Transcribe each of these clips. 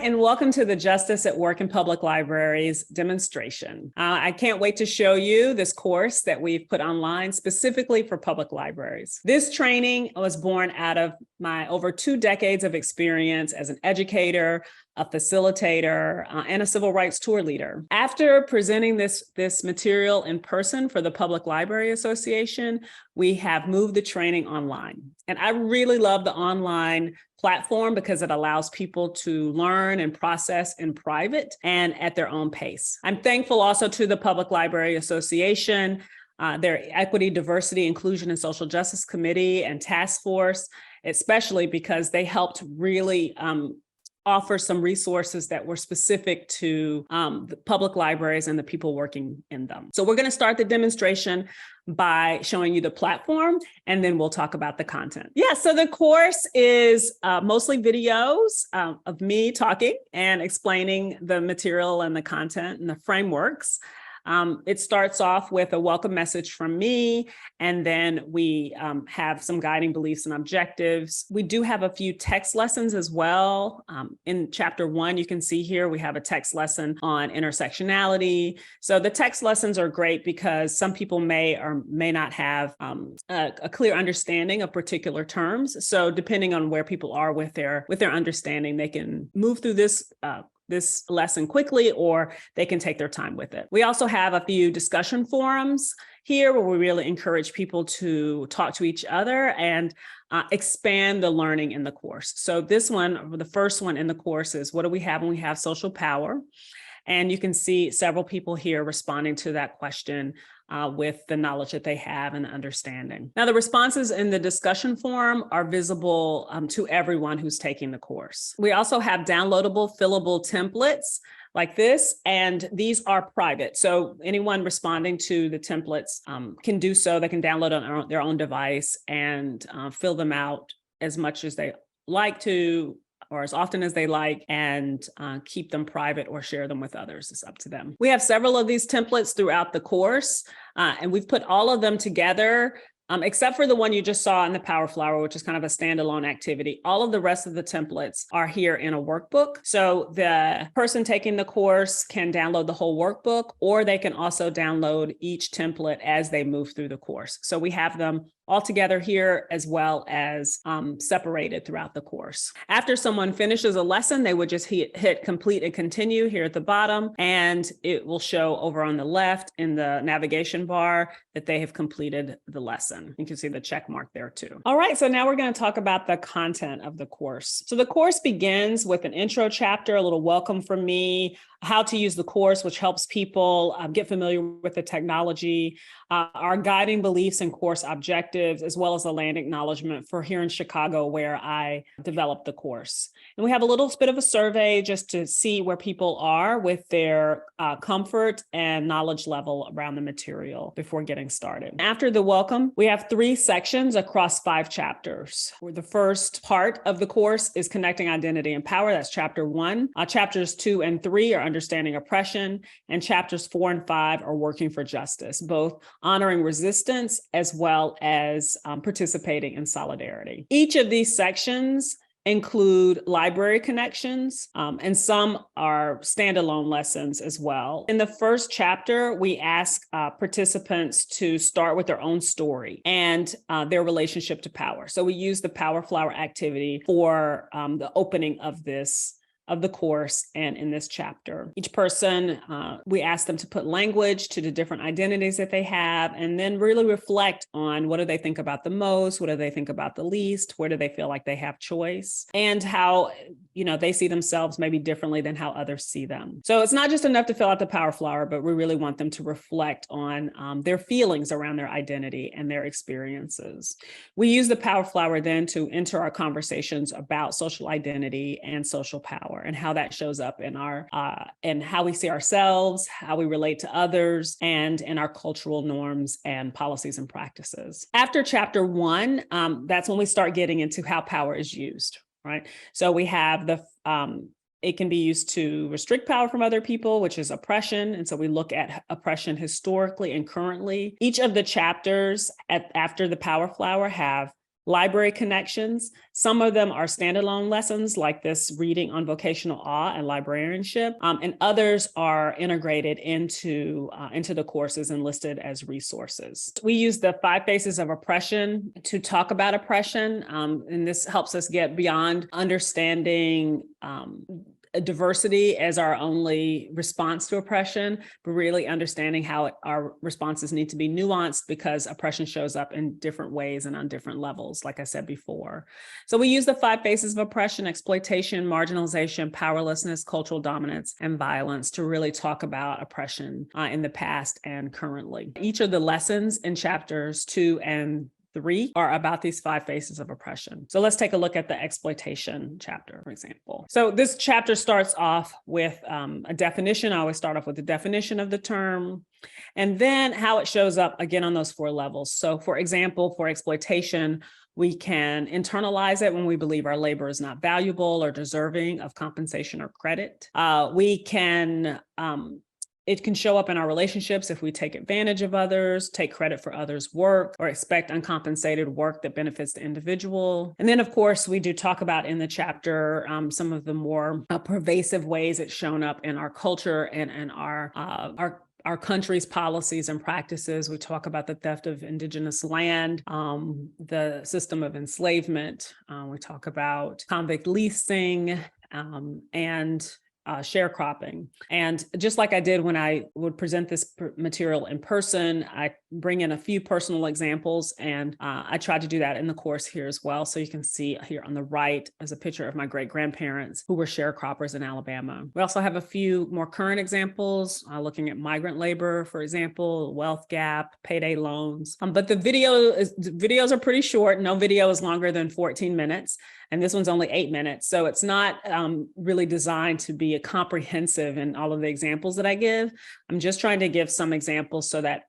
and welcome to the Justice at Work in Public Libraries demonstration. I can't wait to show you this course that we've put online specifically for public libraries. This training was born out of my over 2 decades of experience as an educator, a facilitator, and a civil rights tour leader. After presenting this material in person for the Public Library Association, we have moved the training online. And I really love the online platform because it allows people to learn and process in private and at their own pace. I'm thankful also to the Public Library Association, their Equity, Diversity, Inclusion, and Social Justice Committee and Task Force, especially because they helped really offer some resources that were specific to the public libraries and the people working in them. So we're going to start the demonstration by showing you the platform, and then we'll talk about the content. Yeah, so the course is mostly videos of me talking and explaining the material and the content and the frameworks. It starts off with a welcome message from me, and then we have some guiding beliefs and objectives. We do have a few text lessons as well. In chapter 1, you can see here, we have a text lesson on intersectionality. So the text lessons are great because some people may or may not have a clear understanding of particular terms. So depending on where people are with their understanding, they can move through this lesson quickly, or they can take their time with it. We also have a few discussion forums here where we really encourage people to talk to each other and expand the learning in the course. So this one, the first one in the course is, what do we have when we have social power? And you can see several people here responding to that question with the knowledge that they have and the understanding. Now, the responses in the discussion forum are visible to everyone who's taking the course. We also have downloadable, fillable templates like this, and these are private. So anyone responding to the templates can do so. They can download on their own device and fill them out as much as they like to, or as often as they like, and keep them private or share them with others. It's up to them. We have several of these templates throughout the course, and we've put all of them together, except for the one you just saw in the Power Flower, which is kind of a standalone activity. All of the rest of the templates are here in a workbook. So the person taking the course can download the whole workbook, or they can also download each template as they move through the course. So we have them all together here, as well as separated throughout the course. After someone finishes a lesson, they would just hit complete and continue here at the bottom, and it will show over on the left in the navigation bar that they have completed the lesson. You can see the check mark there too. All right, so now we're going to talk about the content of the course. So the course begins with an intro chapter, a little welcome from me, how to use the course, which helps people get familiar with the technology, our guiding beliefs and course objectives, as well as a land acknowledgement for here in Chicago, where I developed the course. And we have a little bit of a survey just to see where people are with their comfort and knowledge level around the material before getting started. After the welcome, we have 3 sections across 5 chapters. Where the first part of the course is connecting identity and power. That's chapter 1. Chapters 2 and 3 are understanding oppression, and chapters 4 and 5 are working for justice, both honoring resistance as well as participating in solidarity. Each of these sections include library connections, and some are standalone lessons as well. In the first chapter, we ask participants to start with their own story and their relationship to power. So we use the Power Flower activity for the opening of the course and in this chapter. Each person, we ask them to put language to the different identities that they have, and then really reflect on what do they think about the most, what do they think about the least, where do they feel like they have choice, and how they see themselves maybe differently than how others see them. So it's not just enough to fill out the Power Flower, but we really want them to reflect on their feelings around their identity and their experiences. We use the Power Flower then to enter our conversations about social identity and social power, and how that shows up in our and how we see ourselves, how we relate to others, and in our cultural norms and policies and practices. After chapter 1, that's when we start getting into how power is used, right? So we have it can be used to restrict power from other people, which is oppression. And so we look at oppression historically and currently. Each of the chapters after the Power Flower have library connections. Some of them are standalone lessons like this reading on vocational awe and librarianship, and others are integrated into the courses and listed as resources. We use the 5 faces of oppression to talk about oppression, and this helps us get beyond understanding diversity as our only response to oppression, but really understanding how our responses need to be nuanced because oppression shows up in different ways and on different levels, like I said before. So we use the 5 faces of oppression: exploitation, marginalization, powerlessness, cultural dominance, and violence to really talk about oppression in the past and currently. Each of the lessons in chapters 2 and 3 are about these 5 faces of oppression. So let's take a look at the exploitation chapter, for example. So this chapter starts off with a definition. I always start off with the definition of the term, and then how it shows up again on those 4 levels. So for example, for exploitation, we can internalize it when we believe our labor is not valuable or deserving of compensation or credit. It can show up in our relationships if we take advantage of others, take credit for others' work, or expect uncompensated work that benefits the individual. And then, of course, we do talk about in the chapter some of the more pervasive ways it's shown up in our culture and our country's policies and practices. We talk about the theft of indigenous land, the system of enslavement. We talk about convict leasing and sharecropping. And just like I did when I would present this material in person, I bring in a few personal examples, and I tried to do that in the course here as well. So you can see here on the right is a picture of my great-grandparents who were sharecroppers in Alabama. We also have a few more current examples, looking at migrant labor, for example, wealth gap, payday loans. But the videos are pretty short. No video is longer than 14 minutes. And this one's only 8 minutes. So it's not really designed to be a comprehensive in all of the examples that I give. I'm just trying to give some examples so that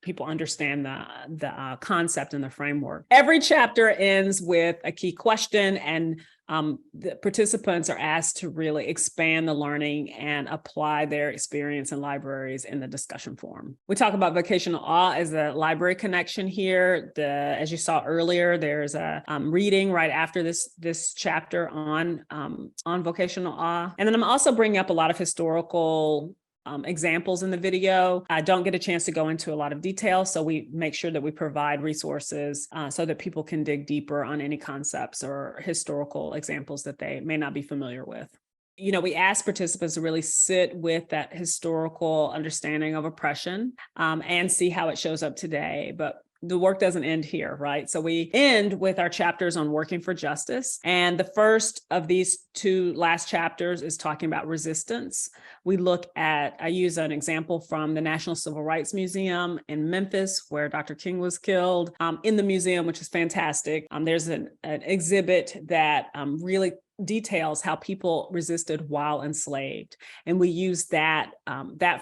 people understand the concept and the framework. Every chapter ends with a key question, and the participants are asked to really expand the learning and apply their experience in libraries in the discussion forum. We talk about vocational awe as a library connection here. As you saw earlier, there's a reading right after this chapter on vocational awe. And then I'm also bringing up a lot of historical examples in the video. I don't get a chance to go into a lot of detail, so we make sure that we provide resources so that people can dig deeper on any concepts or historical examples that they may not be familiar with. We ask participants to really sit with that historical understanding of oppression and see how it shows up today. But the work doesn't end here, right? So we end with our chapters on working for justice. And the first of these 2 last chapters is talking about resistance. I use an example from the National Civil Rights Museum in Memphis, where Dr. King was killed. In the museum, which is fantastic, there's an exhibit that really details how people resisted while enslaved. And we use that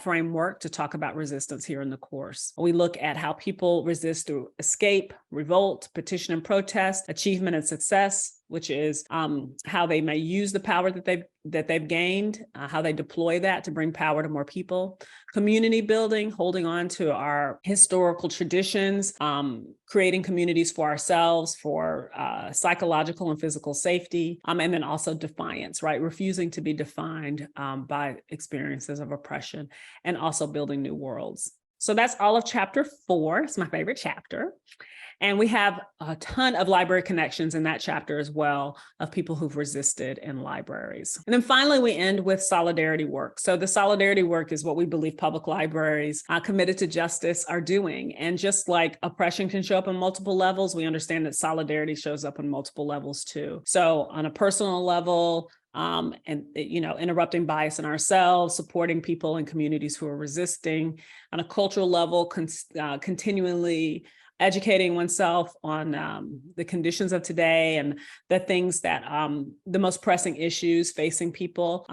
framework to talk about resistance here in the course. We look at how people resist through escape, revolt, petition and protest, achievement and success, which is how they may use the power that they've gained, how they deploy that to bring power to more people, community building, holding on to our historical traditions, creating communities for ourselves, for psychological and physical safety, and then also defiance, right? Refusing to be defined by experiences of oppression, and also building new worlds. So that's all of chapter 4. It's my favorite chapter. And we have a ton of library connections in that chapter as well, of people who've resisted in libraries. And then finally, we end with solidarity work. So the solidarity work is what we believe public libraries committed to justice are doing. And just like oppression can show up on multiple levels, we understand that solidarity shows up on multiple levels too. So on a personal level, interrupting bias in ourselves, supporting people and communities who are resisting. On a cultural level, continually educating oneself on the conditions of today and the things that the most pressing issues facing people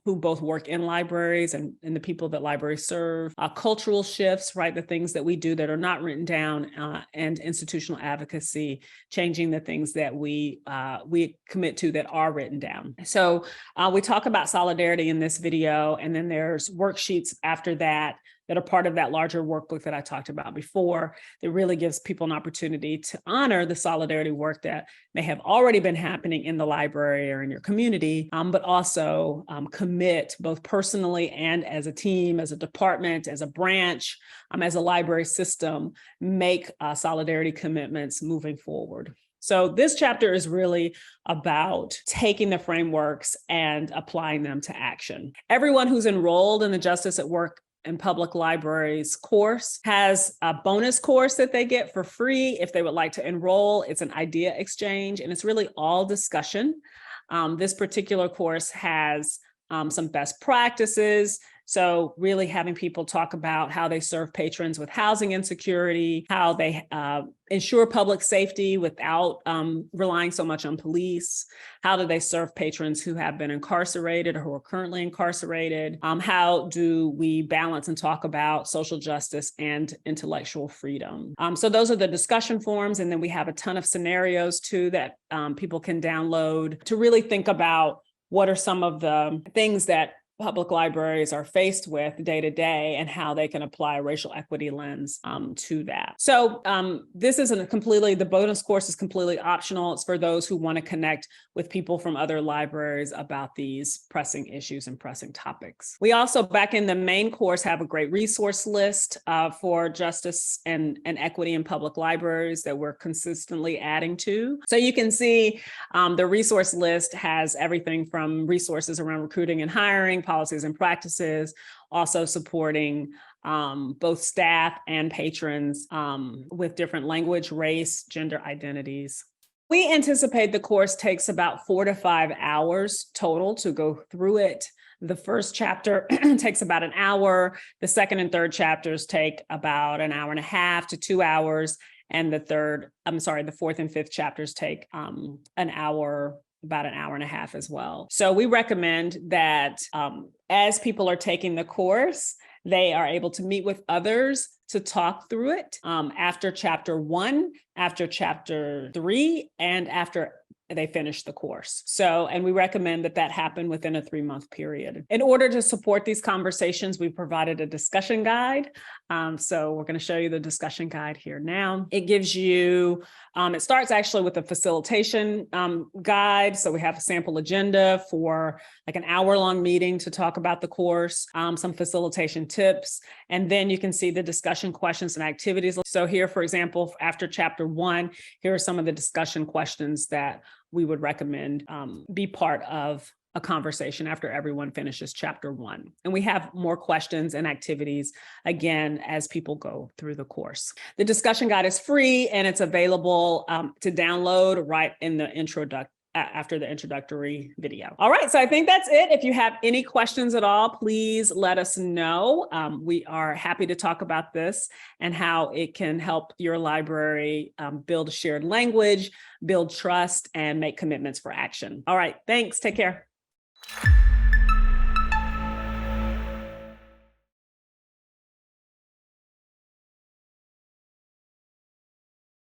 who both work in libraries and the people that libraries serve. Cultural shifts, right? The things that we do that are not written down, and institutional advocacy, changing the things that we commit to that are written down. So we talk about solidarity in this video, and then there's worksheets after that that are part of that larger workbook that I talked about before, that really gives people an opportunity to honor the solidarity work that may have already been happening in the library or in your community, but also commit both personally and as a team, as a department, as a branch, as a library system, make solidarity commitments moving forward. So this chapter is really about taking the frameworks and applying them to action. Everyone who's enrolled in the Justice at Work in Public Libraries course has a bonus course that they get for free if they would like to enroll. It's an idea exchange, and it's really all discussion. This particular course has some best practices. So really having people talk about how they serve patrons with housing insecurity, how they ensure public safety without relying so much on police, how do they serve patrons who have been incarcerated or who are currently incarcerated, how do we balance and talk about social justice and intellectual freedom. So those are the discussion forums, and then we have a ton of scenarios too that people can download to really think about what are some of the things that public libraries are faced with day to day and how they can apply a racial equity lens to that. So this isn't the bonus course is completely optional. It's for those who want to connect with people from other libraries about these pressing issues and pressing topics. We also, back in the main course, have a great resource list for justice and equity in public libraries that we're consistently adding to. So you can see the resource list has everything from resources around recruiting and hiring, policies and practices, also supporting both staff and patrons with different language, race, gender identities. We anticipate the course takes about 4 to 5 hours total to go through it. The first chapter takes about an hour. The second and third chapters take about an hour and a half to 2 hours. And the fourth and fifth chapters take about an hour and a half as well. So we recommend that as people are taking the course, they are able to meet with others to talk through it after chapter 1, after chapter 3, and after they finish the course. So, and we recommend that happen within a 3-month period. In order to support these conversations, we provided a discussion guide. So we're going to show you the discussion guide here now. It gives you, it starts actually with a facilitation guide. So we have a sample agenda for like an hour-long meeting to talk about the course, some facilitation tips, and then you can see the discussion questions and activities. So here, for example, after chapter 1, here are some of the discussion questions that we would recommend be part of a conversation after everyone finishes chapter 1. And we have more questions and activities, again, as people go through the course. The discussion guide is free and it's available to download right in the after the introductory video. All right, so I think that's it. If you have any questions at all, please let us know. We are happy to talk about this and how it can help your library build a shared language, build trust, and make commitments for action. All right, thanks. Take care.